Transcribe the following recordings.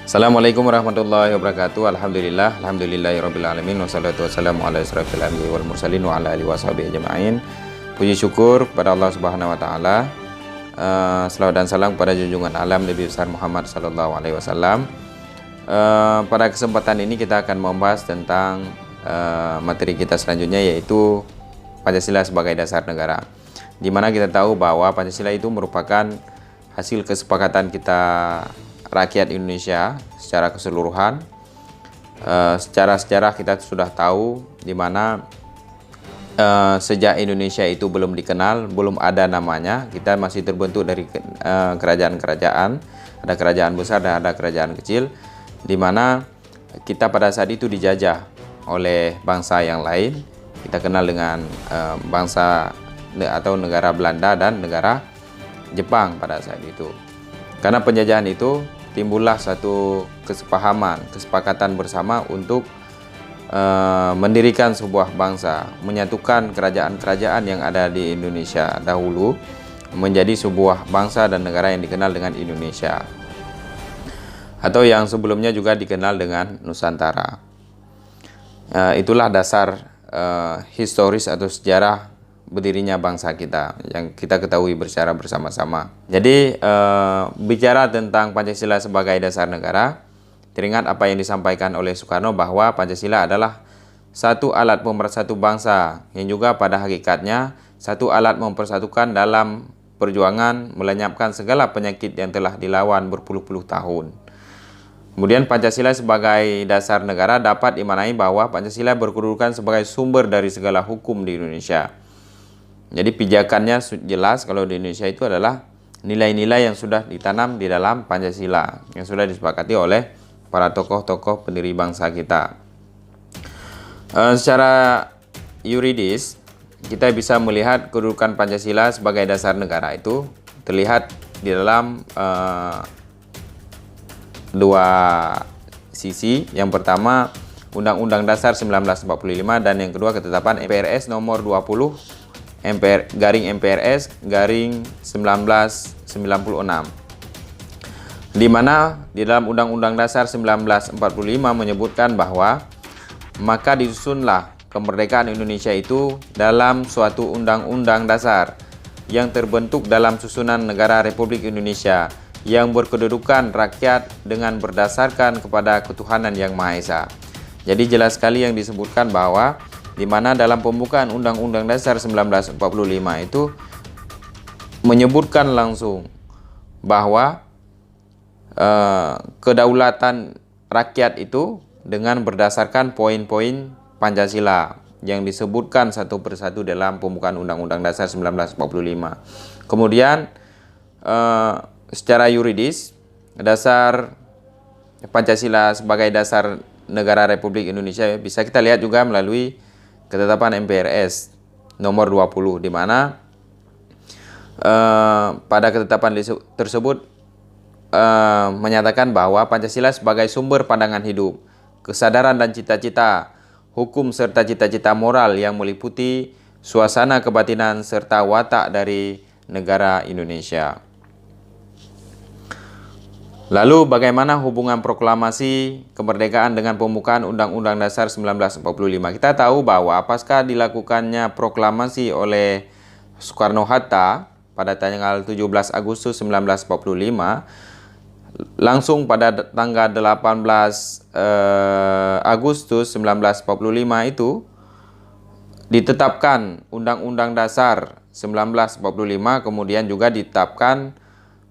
Assalamualaikum warahmatullahi wabarakatuh. Alhamdulillahirabbil alamin wassalatu wassalamu ala asyrofil anbiya'i wal mursalin wa ala alihi washabihi ajma'in. Puji syukur kepada Allah Subhanahu wa taala. Selawat dan salam kepada junjungan alam Nabi besar Muhammad sallallahu alaihi wasallam. Pada kesempatan ini kita akan membahas tentang materi kita selanjutnya, yaitu Pancasila sebagai dasar negara. Di mana kita tahu bahwa Pancasila itu merupakan hasil kesepakatan kita rakyat Indonesia secara keseluruhan. Secara sejarah kita sudah tahu di mana sejak Indonesia itu belum dikenal, belum ada namanya, kita masih terbentuk dari kerajaan-kerajaan, ada kerajaan besar dan ada kerajaan kecil, di mana kita pada saat itu dijajah oleh bangsa yang lain. Kita kenal dengan bangsa atau negara Belanda dan negara Jepang pada saat itu. Karena penjajahan itu timbullah satu kesepakatan bersama untuk mendirikan sebuah bangsa, menyatukan kerajaan-kerajaan yang ada di Indonesia dahulu menjadi sebuah bangsa dan negara yang dikenal dengan Indonesia, atau yang sebelumnya juga dikenal dengan Nusantara. Itulah dasar historis atau sejarah berdirinya bangsa kita yang kita ketahui secara bersama-sama. Jadi bicara tentang Pancasila sebagai dasar negara, teringat apa yang disampaikan oleh Soekarno bahwa Pancasila adalah satu alat pemersatu bangsa yang juga pada hakikatnya satu alat mempersatukan dalam perjuangan melenyapkan segala penyakit yang telah dilawan berpuluh-puluh tahun. Kemudian Pancasila sebagai dasar negara dapat dimaknai bahwa Pancasila berkedudukan sebagai sumber dari segala hukum di Indonesia. Jadi pijakannya jelas kalau di Indonesia itu adalah nilai-nilai yang sudah ditanam di dalam Pancasila, yang sudah disepakati oleh para tokoh-tokoh pendiri bangsa kita. Secara yuridis, kita bisa melihat kedudukan Pancasila sebagai dasar negara itu terlihat di dalam dua sisi. Yang pertama, Undang-Undang Dasar 1945, dan yang kedua ketetapan MPRS nomor 20 MPRS 1996, di mana di dalam Undang-Undang Dasar 1945 menyebutkan bahwa maka disusunlah kemerdekaan Indonesia itu dalam suatu undang-undang dasar yang terbentuk dalam susunan negara Republik Indonesia yang berkedudukan rakyat dengan berdasarkan kepada ketuhanan yang Maha Esa. Jadi jelas sekali yang disebutkan bahwa di mana dalam pembukaan Undang-Undang Dasar 1945 itu menyebutkan langsung bahwa kedaulatan rakyat itu dengan berdasarkan poin-poin Pancasila yang disebutkan satu persatu dalam pembukaan Undang-Undang Dasar 1945. Kemudian secara yuridis, dasar Pancasila sebagai dasar negara Republik Indonesia bisa kita lihat juga melalui ketetapan MPRS nomor 20, di mana pada ketetapan tersebut menyatakan bahwa Pancasila sebagai sumber pandangan hidup, kesadaran dan cita-cita, hukum serta cita-cita moral yang meliputi suasana kebatinan serta watak dari negara Indonesia. Lalu bagaimana hubungan proklamasi kemerdekaan dengan pembukaan Undang-Undang Dasar 1945? Kita tahu bahwa pasca dilakukannya proklamasi oleh Soekarno-Hatta pada tanggal 17 Agustus 1945, langsung pada tanggal 18 Agustus 1945 itu ditetapkan Undang-Undang Dasar 1945, kemudian juga ditetapkan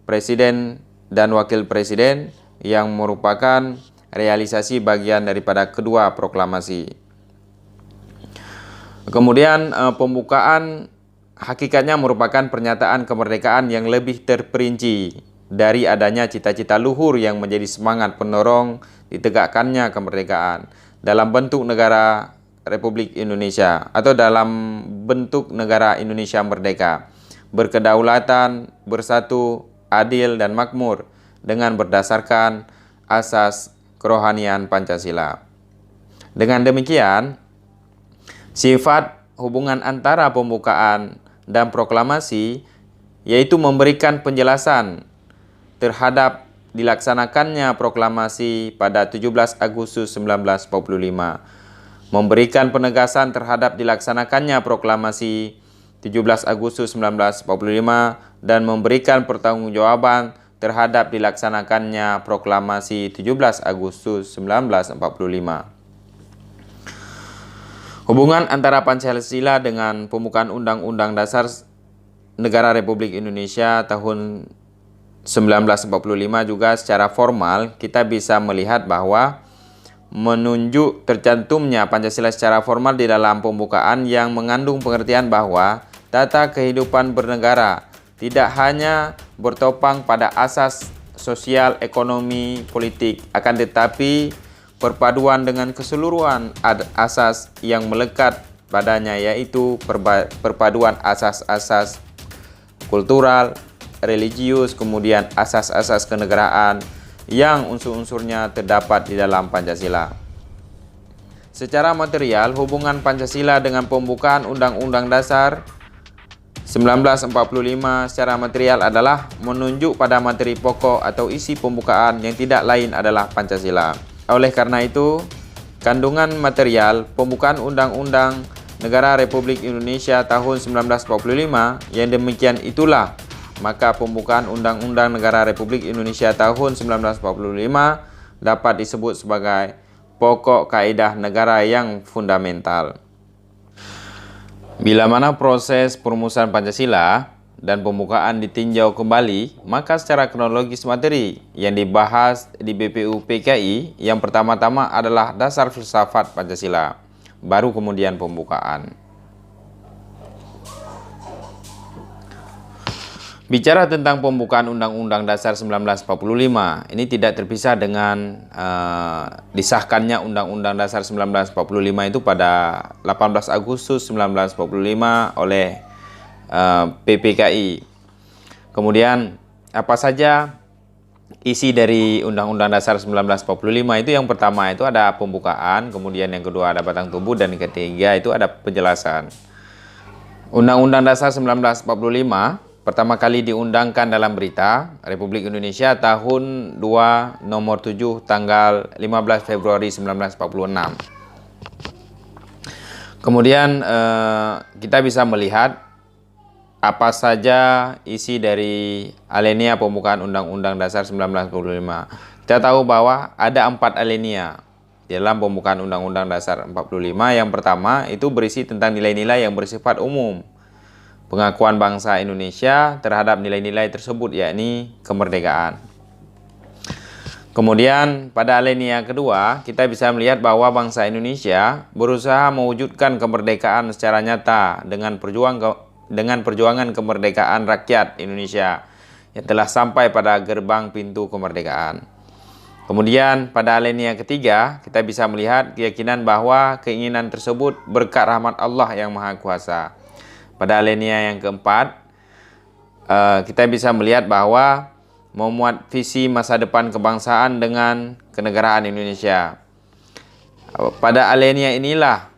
Presiden dan Wakil Presiden yang merupakan realisasi bagian daripada kedua proklamasi. Kemudian pembukaan hakikatnya merupakan pernyataan kemerdekaan yang lebih terperinci dari adanya cita-cita luhur yang menjadi semangat pendorong ditegakkannya kemerdekaan dalam bentuk negara Republik Indonesia atau dalam bentuk negara Indonesia merdeka, berkedaulatan, bersatu, adil dan makmur dengan berdasarkan asas kerohanian Pancasila. Dengan demikian, sifat hubungan antara pembukaan dan proklamasi yaitu memberikan penjelasan terhadap dilaksanakannya proklamasi pada 17 Agustus 1945, memberikan penegasan terhadap dilaksanakannya proklamasi 17 Agustus 1945 dan memberikan pertanggungjawaban terhadap dilaksanakannya proklamasi 17 Agustus 1945. Hubungan antara Pancasila dengan pembukaan Undang-Undang Dasar Negara Republik Indonesia tahun 1945 juga secara formal kita bisa melihat bahwa menunjuk tercantumnya Pancasila secara formal di dalam pembukaan yang mengandung pengertian bahwa tata kehidupan bernegara tidak hanya bertopang pada asas sosial, ekonomi, politik, akan tetapi perpaduan dengan keseluruhan asas yang melekat padanya, yaitu perpaduan asas-asas kultural, religius, kemudian asas-asas kenegaraan yang unsur-unsurnya terdapat di dalam Pancasila. Secara material, hubungan Pancasila dengan pembukaan Undang-Undang Dasar 1945 secara material adalah menunjuk pada materi pokok atau isi pembukaan yang tidak lain adalah Pancasila. Oleh karena itu, kandungan material pembukaan Undang-Undang Negara Republik Indonesia tahun 1945 yang demikian itulah maka pembukaan Undang-Undang Negara Republik Indonesia tahun 1945 dapat disebut sebagai pokok kaidah negara yang fundamental. Bila mana proses perumusan Pancasila dan pembukaan ditinjau kembali, maka secara kronologis materi yang dibahas di BPUPKI yang pertama-tama adalah dasar filsafat Pancasila, baru kemudian pembukaan. Bicara tentang pembukaan Undang-Undang Dasar 1945, ini tidak terpisah dengan disahkannya Undang-Undang Dasar 1945 itu pada 18 Agustus 1945 oleh PPKI. Kemudian apa saja isi dari Undang-Undang Dasar 1945 itu? Yang pertama itu ada pembukaan, kemudian yang kedua ada batang tubuh, dan yang ketiga itu ada penjelasan. Undang-Undang Dasar 1945 pertama kali diundangkan dalam Berita Republik Indonesia tahun 2 nomor 7 tanggal 15 Februari 1946. Kemudian kita bisa melihat apa saja isi dari alinea pembukaan Undang-Undang Dasar 1945. Kita tahu bahwa ada 4 alinea dalam pembukaan Undang-Undang Dasar 45. Yang pertama itu berisi tentang nilai-nilai yang bersifat umum, pengakuan bangsa Indonesia terhadap nilai-nilai tersebut, yakni kemerdekaan. Kemudian pada alinea kedua kita bisa melihat bahwa bangsa Indonesia berusaha mewujudkan kemerdekaan secara nyata dengan perjuangan kemerdekaan rakyat Indonesia yang telah sampai pada gerbang pintu kemerdekaan. Kemudian pada alinea ketiga kita bisa melihat keyakinan bahwa keinginan tersebut berkat rahmat Allah yang Maha Kuasa. Pada alinea yang keempat, kita bisa melihat bahwa memuat visi masa depan kebangsaan dengan kenegaraan Indonesia. Pada alinea inilah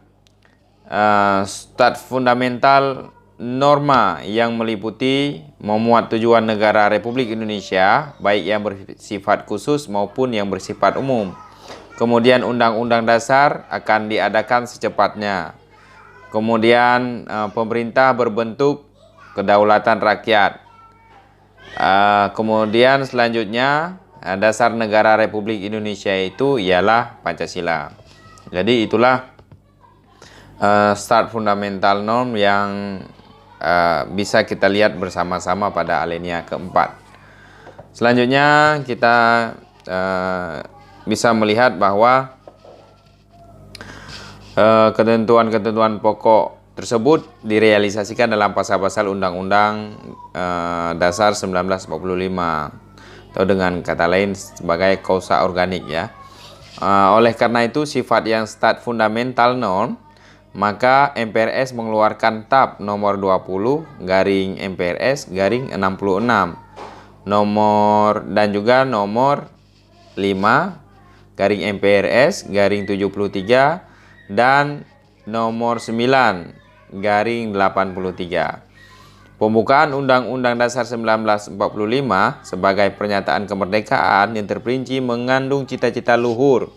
start fundamental norma yang meliputi memuat tujuan negara Republik Indonesia, baik yang bersifat khusus maupun yang bersifat umum. Kemudian Undang-Undang Dasar akan diadakan secepatnya. Kemudian pemerintah berbentuk kedaulatan rakyat. Kemudian selanjutnya dasar negara Republik Indonesia itu ialah Pancasila. Jadi itulah start fundamental norm yang bisa kita lihat bersama-sama pada alinea keempat. Selanjutnya kita bisa melihat bahwa ketentuan-ketentuan pokok tersebut direalisasikan dalam pasal-pasal Undang-Undang Dasar 1945 atau dengan kata lain sebagai kausa organik ya. Oleh karena itu sifat yang start fundamental norm, maka MPRS mengeluarkan TAP nomor 20 garing MPRS garing 66 nomor dan juga nomor 5 garing MPRS garing 73 dan nomor 9 garing 83. Pembukaan Undang-Undang Dasar 1945 sebagai pernyataan kemerdekaan yang terperinci mengandung cita-cita luhur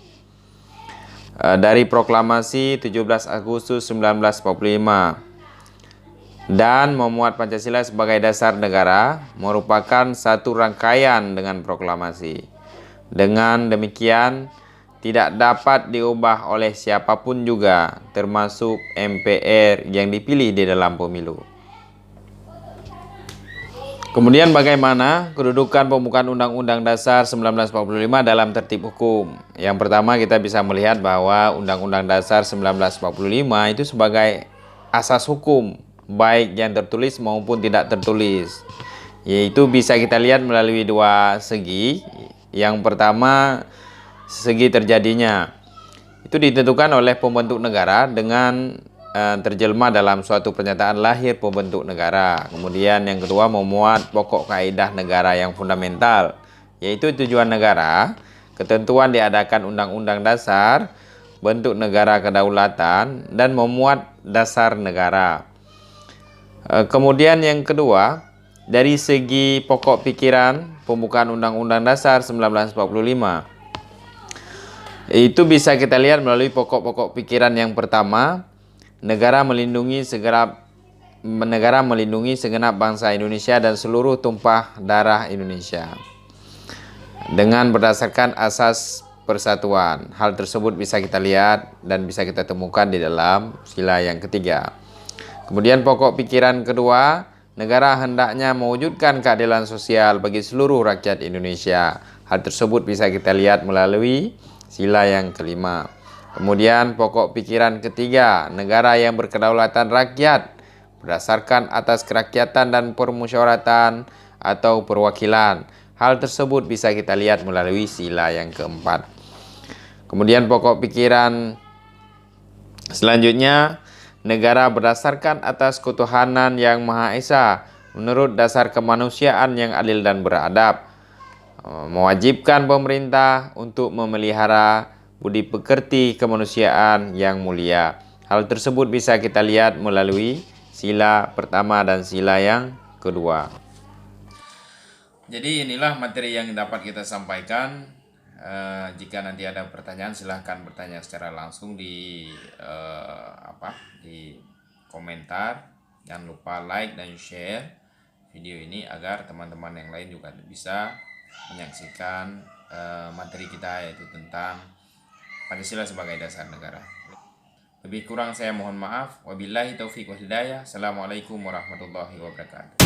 dari Proklamasi 17 Agustus 1945 dan memuat Pancasila sebagai dasar negara merupakan satu rangkaian dengan proklamasi. Dengan demikian, tidak dapat diubah oleh siapapun juga, termasuk MPR yang dipilih di dalam pemilu. Kemudian bagaimana kedudukan pembukaan Undang-Undang Dasar 1945 dalam tertib hukum? Yang pertama kita bisa melihat bahwa Undang-Undang Dasar 1945 itu sebagai asas hukum, baik yang tertulis maupun tidak tertulis. Yaitu bisa kita lihat melalui dua segi. Yang pertama, segi terjadinya. Itu ditentukan oleh pembentuk negara dengan terjelma dalam suatu pernyataan lahir pembentuk negara. Kemudian yang kedua memuat pokok kaidah negara yang fundamental, yaitu tujuan negara, ketentuan diadakan undang-undang dasar, bentuk negara kedaulatan, dan memuat dasar negara. Kemudian yang kedua, dari segi pokok pikiran pembukaan Undang-Undang Dasar 1945, itu bisa kita lihat melalui pokok-pokok pikiran yang pertama, negara melindungi segenap bangsa Indonesia dan seluruh tumpah darah Indonesia dengan berdasarkan asas persatuan. Hal tersebut bisa kita lihat dan bisa kita temukan di dalam sila yang ketiga. Kemudian pokok pikiran kedua, negara hendaknya mewujudkan keadilan sosial bagi seluruh rakyat Indonesia. Hal tersebut bisa kita lihat melalui sila yang kelima. Kemudian pokok pikiran ketiga, negara yang berkedaulatan rakyat berdasarkan atas kerakyatan dan permusyawaratan atau perwakilan. Hal tersebut bisa kita lihat melalui sila yang keempat. Kemudian pokok pikiran selanjutnya, negara berdasarkan atas ketuhanan yang Maha Esa menurut dasar kemanusiaan yang adil dan beradab, mewajibkan pemerintah untuk memelihara budi pekerti kemanusiaan yang mulia. Hal tersebut bisa kita lihat melalui sila pertama dan sila yang kedua. Jadi inilah materi yang dapat kita sampaikan. Jika nanti ada pertanyaan, silahkan bertanya secara langsung di di komentar. Jangan lupa like dan share video ini agar teman-teman yang lain juga bisa menyaksikan materi kita, yaitu tentang Pancasila sebagai dasar negara. Lebih kurang saya mohon maaf. Wabillahi taufiq wal hidayah. Assalamualaikum warahmatullahi wabarakatuh.